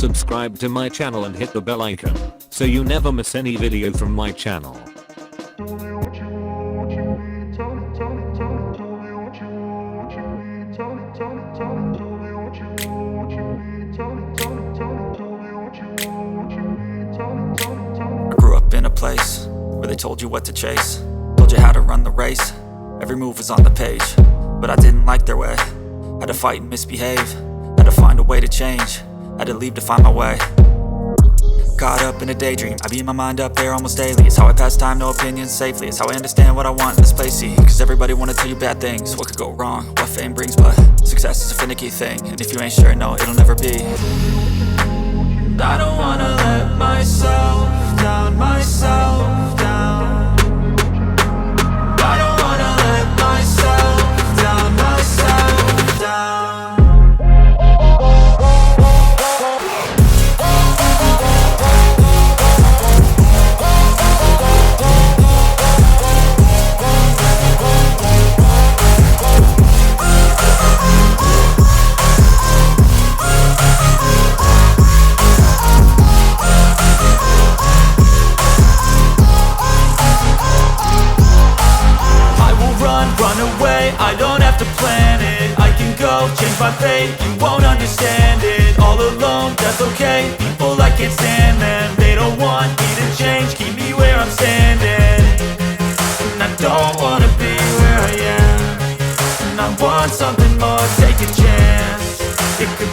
subscribe to my channel and hit the bell icon so you never miss any video from my channel. I grew up in a place where they told you what to chase, told you how to run the race. Every move was on the page, but I didn't like their way. Had to fight and misbehave, had to find a way to change, had to leave to find my way. Caught up in a daydream, I beat my mind up there almost daily. It's how I pass time, no opinions safely. It's how I understand what I want in this place, see. Cause everybody wanna tell you bad things, what could go wrong, what fame brings. But success is a finicky thing, and if you ain't sure, no, it'll never be. And I don't wanna let myself down, myself down. I don't wanna let myself down, myself down. I don't have to plan it, I can go change my fate. You won't understand it, all alone, that's okay. People I can't stand them, they don't want me to change. Keep me where I'm standing, and I don't wanna be where I am. And I want something more, take a chance. It could